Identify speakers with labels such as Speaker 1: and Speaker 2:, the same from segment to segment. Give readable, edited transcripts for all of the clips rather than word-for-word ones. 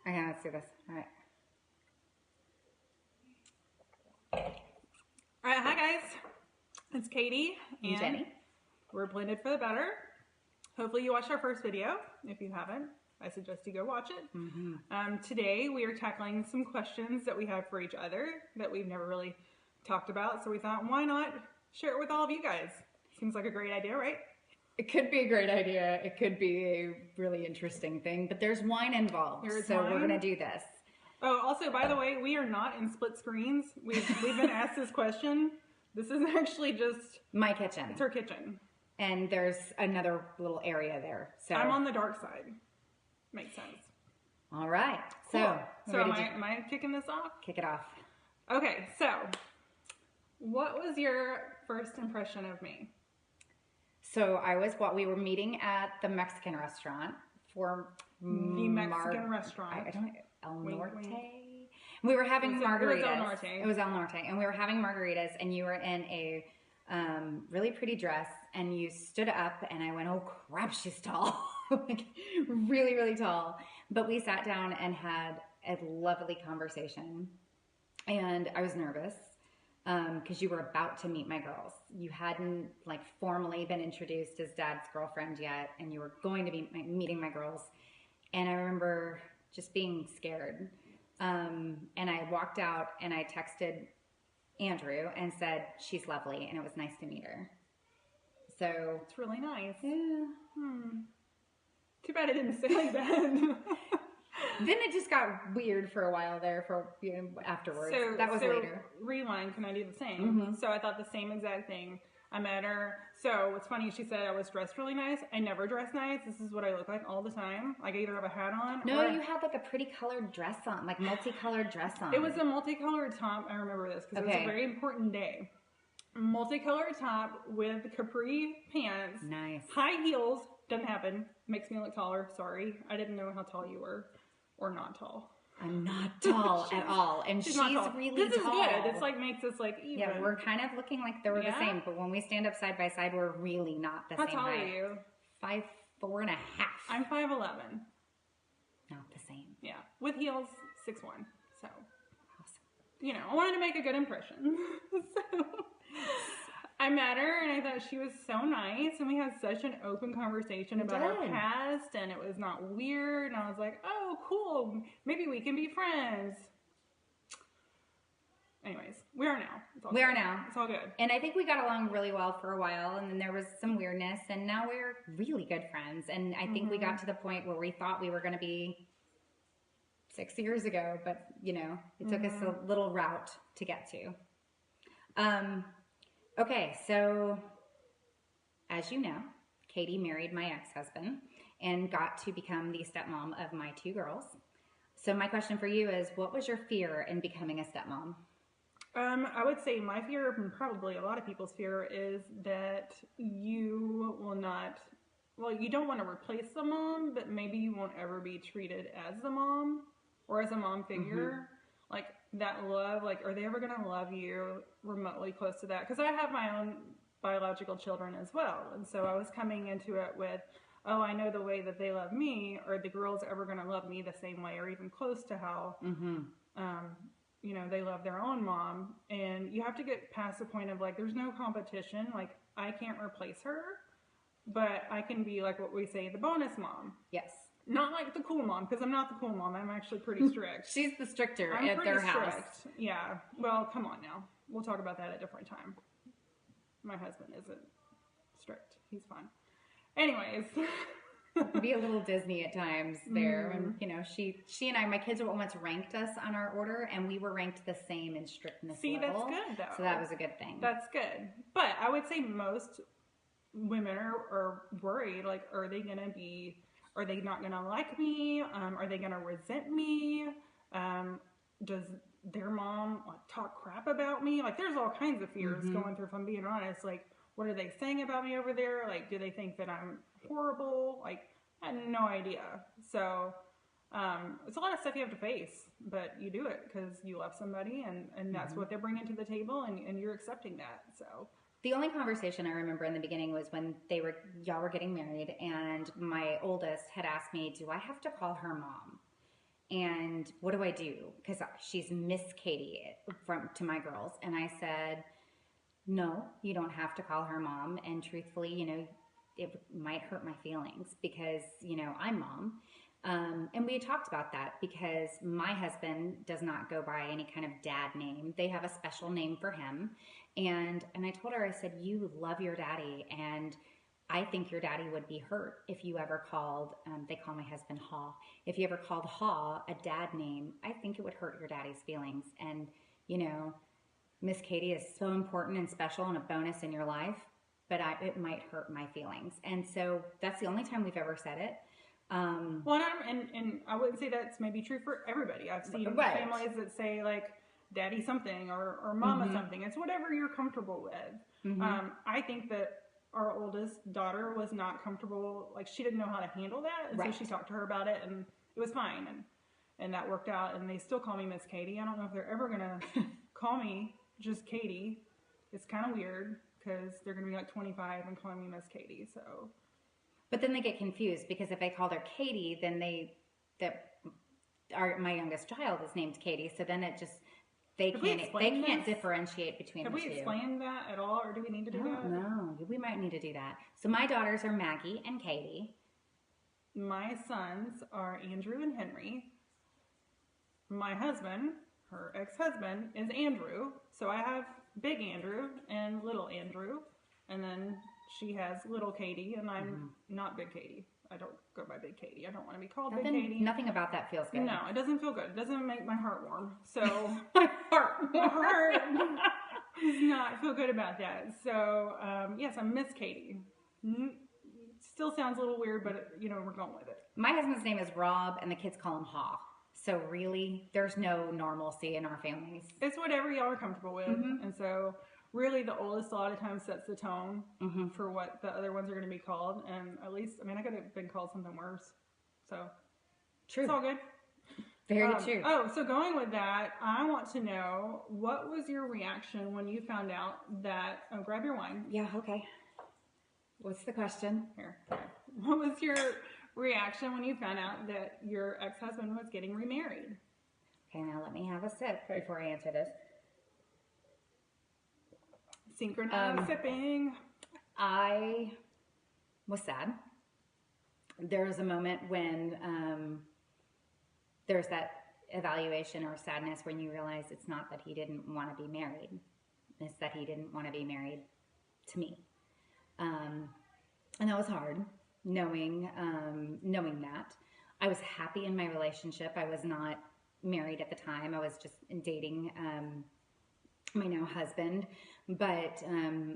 Speaker 1: Okay, let's do this. All right.
Speaker 2: All right, hi guys. It's Katie
Speaker 1: And Jenny.
Speaker 2: We're Blended for the Better. Hopefully you watched our first video. If you haven't, I suggest you go watch it. Today we are tackling some questions that we have for each other that we've never really talked about. So we thought, why not share it with all of you guys? Seems like a great idea, right?
Speaker 1: It could be a great idea. It could be a really interesting thing, but there's wine involved. So we're going to do this.
Speaker 2: Oh, also, by the way, we are not in split screens. We've been asked this question. This is actually just
Speaker 1: my kitchen.
Speaker 2: It's our kitchen.
Speaker 1: And there's another little area there. So
Speaker 2: I'm on the dark side. Makes sense.
Speaker 1: All right.
Speaker 2: Cool. So am I kicking this off?
Speaker 1: Kick it off.
Speaker 2: Okay, so what was your first impression of me?
Speaker 1: So we were meeting at the Mexican restaurant for
Speaker 2: the Mexican restaurant.
Speaker 1: I don't El Norte. We were having margaritas. It was El Norte. And we were having margaritas, and you were in a really pretty dress, and you stood up, and I went, oh crap, she's tall. Like, really, really tall. But we sat down and had a lovely conversation, and I was nervous because you were about to meet my girls. You hadn't like formally been introduced as Dad's girlfriend yet, and you were going to be meeting my girls. And I remember just being scared. And I walked out and I texted Andrew and said, she's lovely, and it was nice to meet her. So
Speaker 2: it's really nice.
Speaker 1: Yeah.
Speaker 2: Too bad I didn't say like that.
Speaker 1: Then it just got weird for a while there afterwards. So that was later.
Speaker 2: Rewind, can I do the same? So I thought the same exact thing. I met her. So what's funny, she said I was dressed really nice. I never dress nice. This is what I look like all the time. Like I either have a hat on.
Speaker 1: No, you had like a pretty colored dress on, like multicolored dress on.
Speaker 2: It was a multicolored top. I remember this because it was a very important day. Multicolored top with capri pants.
Speaker 1: Nice.
Speaker 2: High heels. Doesn't happen. Makes me look taller. Sorry. I didn't know how tall you were or not tall.
Speaker 1: I'm not tall at all, and she's really tall.
Speaker 2: This is good. It's like makes us like even.
Speaker 1: Yeah, we're kind of looking like we're the same, but when we stand up side by side, we're really not the same height.
Speaker 2: How tall are you?
Speaker 1: 5'4.5".
Speaker 2: I'm 5'11".
Speaker 1: Not the same.
Speaker 2: Yeah, with heels, 6'1". So,
Speaker 1: awesome.
Speaker 2: You know, I wanted to make a good impression. So I met her, and I thought she was so nice, and we had such an open conversation about our past, and it was not weird, and I was like, oh, cool, maybe we can be friends. Anyways, we are now.
Speaker 1: We are now.
Speaker 2: It's all good.
Speaker 1: And I think we got along really well for a while, and then there was some weirdness, and now we're really good friends, and I think we got to the point where we thought we were going to be 6 years ago, but, you know, it took us a little route to get to. Okay, so as you know, Katie married my ex-husband and got to become the stepmom of my 2 girls. So my question for you is, what was your fear in becoming a stepmom?
Speaker 2: I would say my fear, and probably a lot of people's fear, is that you will not, well, you don't want to replace the mom, but maybe you won't ever be treated as the mom or as a mom figure. Like that love, like, are they ever going to love you remotely close to that? Because I have my own biological children as well. And so I was coming into it with, oh, I know the way that they love me. Are the girls ever going to love me the same way or even close to how, you know, they love their own mom? And you have to get past the point of like, there's no competition. Like, I can't replace her, but I can be like what we say, the bonus mom.
Speaker 1: Yes.
Speaker 2: Not like the cool mom, because I'm not the cool mom. I'm actually pretty strict.
Speaker 1: She's the stricter at their house.
Speaker 2: Yeah. Well, come on now. We'll talk about that at a different time. My husband isn't strict. He's fine. Anyways.
Speaker 1: Be a little Disney at times there. And, you know, she and I, my kids once ranked us on our order, and we were ranked the same in strictness level.
Speaker 2: That's good, though.
Speaker 1: So that was a good thing.
Speaker 2: That's good. But I would say most women are worried, like, are they not going to like me? Are they going to resent me? Does their mom like talk crap about me? Like, there's all kinds of fears going through, if I'm being honest. Like, what are they saying about me over there? Like, do they think that I'm horrible? Like, I had no idea. So, it's a lot of stuff you have to face, but you do it because you love somebody, and that's what they're bringing to the table, and you're accepting that. So.
Speaker 1: The only conversation I remember in the beginning was when y'all were getting married, and my oldest had asked me, do I have to call her mom? and what do I do? Because she's Miss Katie to my girls. And I said, no, you don't have to call her mom. And truthfully, you know, it might hurt my feelings because, you know, I'm mom. And we had talked about that because my husband does not go by any kind of dad name. They have a special name for him. And I told her, I said, you love your daddy. And I think your daddy would be hurt if you ever called, they call my husband Haw. If you ever called Haw a dad name, I think it would hurt your daddy's feelings. And, you know, Miss Katie is so important and special and a bonus in your life, but it might hurt my feelings. And so that's the only time we've ever said it.
Speaker 2: Well, and I wouldn't say that's maybe true for everybody. I've seen families that say like daddy something or mama something. It's whatever you're comfortable with. I think that our oldest daughter was not comfortable, like she didn't know how to handle that, and so she talked to her about it, and it was fine, and that worked out. And they still call me Miss Katie. I don't know if they're ever gonna call me just Katie. It's kind of weird because they're gonna be like 25 and calling me Miss Katie. So,
Speaker 1: but then they get confused because if I called her Katie, then my youngest child is named Katie, so then it just they can't differentiate between the two.
Speaker 2: Have we explained that at all, or do we need to do that?
Speaker 1: No, we might need to do that. So my daughters are Maggie and Katie.
Speaker 2: My sons are Andrew and Henry. My husband, her ex-husband, is Andrew. So I have Big Andrew and Little Andrew, and then she has Little Katie, and I'm not Big Katie. I don't go by Big Katie. I don't want to be called Big Katie.
Speaker 1: Nothing about that feels good.
Speaker 2: No, it doesn't feel good. It doesn't make my heart warm. So
Speaker 1: my heart
Speaker 2: does not feel good about that. So yes, I'm Miss Katie. Still sounds a little weird, but you know, we're going with it.
Speaker 1: My husband's name is Rob, and the kids call him Haw. So really, there's no normalcy in our families.
Speaker 2: It's whatever y'all are comfortable with, and so. Really, the oldest a lot of times sets the tone for what the other ones are going to be called. And at least, I mean, I could have been called something worse. So,
Speaker 1: true.
Speaker 2: It's all good.
Speaker 1: Very true.
Speaker 2: Oh, so going with that, I want to know, what was your reaction when you found out that, grab your wine.
Speaker 1: Yeah, okay. What's the question?
Speaker 2: Here. Okay. What was your reaction when you found out that your ex-husband was getting remarried?
Speaker 1: Okay, now let me have a sip before I answer this.
Speaker 2: Synchronized sipping.
Speaker 1: I was sad. There was a moment when there's that evaluation or sadness when you realize it's not that he didn't want to be married. It's that he didn't want to be married to me. And that was hard, knowing that. I was happy in my relationship. I was not married at the time. I was just dating my now husband, but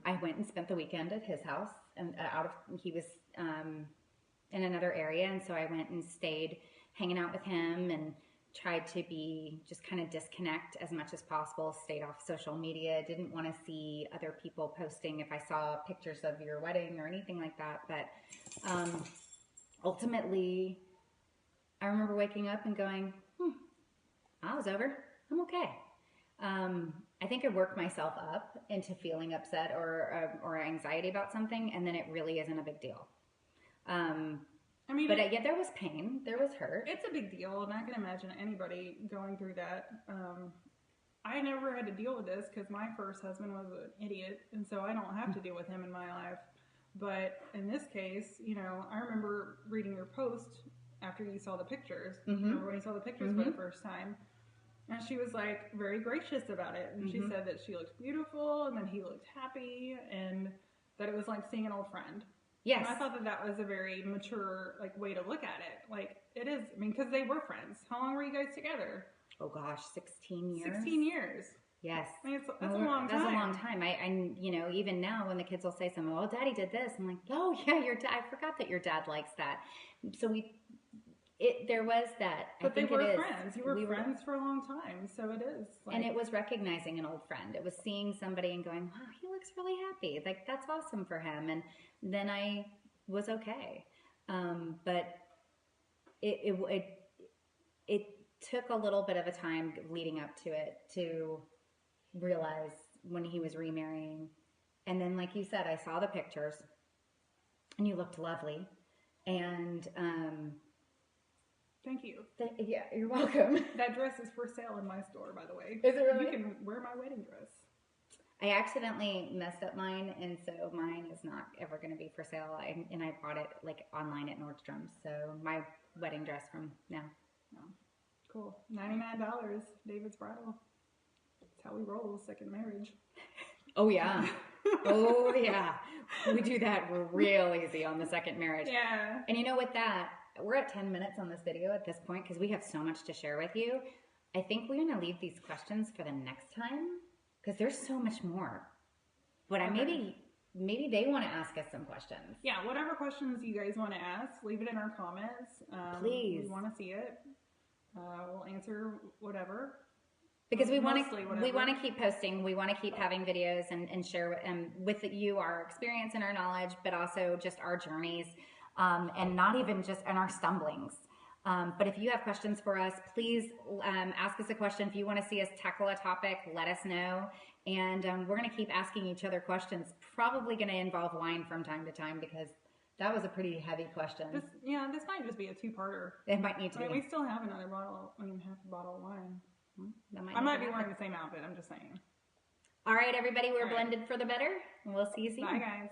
Speaker 1: I went and spent the weekend at his house, and he was in another area, and so I went and stayed hanging out with him and tried to be just kind of disconnect as much as possible, stayed off social media, didn't want to see other people posting if I saw pictures of your wedding or anything like that. But ultimately, I remember waking up and going, I was over. I'm okay. I think I worked myself up into feeling upset or anxiety about something, and then it really isn't a big deal.
Speaker 2: I mean,
Speaker 1: yeah, there was pain, there was hurt.
Speaker 2: It's a big deal, and I can imagine anybody going through that. I never had to deal with this because my first husband was an idiot, and so I don't have to deal with him in my life. But in this case, you know, I remember reading your post after you saw the pictures. Remember when you saw the pictures for the first time? And she was like very gracious about it. And she said that she looked beautiful and that he looked happy and that it was like seeing an old friend.
Speaker 1: Yes.
Speaker 2: And I thought that was a very mature way to look at it. Like it is, I mean, because they were friends. How long were you guys together?
Speaker 1: Oh gosh, 16 years.
Speaker 2: 16 years.
Speaker 1: Yes.
Speaker 2: I mean, that's a long time.
Speaker 1: That's a long time. I you know, even now when the kids will say something, well, Daddy did this. I'm like, oh yeah, your dad, I forgot that your dad likes that. So there was that.
Speaker 2: But they were friends. You were friends for a long time, so it is.
Speaker 1: And it was recognizing an old friend. It was seeing somebody and going, wow, he looks really happy. Like, that's awesome for him. And then I was okay. But it took a little bit of a time leading up to it to realize when he was remarrying. And then, like you said, I saw the pictures, and you looked lovely. And
Speaker 2: Thank you.
Speaker 1: Yeah, you're welcome.
Speaker 2: That dress is for sale in my store, by the way.
Speaker 1: Is it really?
Speaker 2: You can wear my wedding dress.
Speaker 1: I accidentally messed up mine, and so mine is not ever going to be for sale. I bought it like online at Nordstrom. So my wedding dress from now.
Speaker 2: Oh, cool. $99, David's Bridal. That's how we roll, second marriage.
Speaker 1: Oh yeah. Oh yeah. We do that real easy on the second marriage.
Speaker 2: Yeah.
Speaker 1: And you know, with that, we're at 10 minutes on this video at this point because we have so much to share with you. I think we're going to leave these questions for the next time because there's so much more. But maybe they want to ask us some questions.
Speaker 2: Yeah, whatever questions you guys want to ask, leave it in our comments.
Speaker 1: Please.
Speaker 2: We want to see it. We'll answer whatever.
Speaker 1: Because we want to keep posting. We want to keep having videos and share with you our experience and our knowledge, but also just our journeys, and not even just in our stumblings. But if you have questions for us, please ask us a question. If you want to see us tackle a topic, let us know. And we're going to keep asking each other questions. Probably going to involve wine from time to time because that was a pretty heavy question.
Speaker 2: This might just be a two-parter.
Speaker 1: It might need to be.
Speaker 2: We still have another bottle, half a bottle of wine.
Speaker 1: I
Speaker 2: might be wearing the same outfit, I'm just saying.
Speaker 1: All right, everybody, we're blended for the better. We'll see you soon.
Speaker 2: Bye, guys.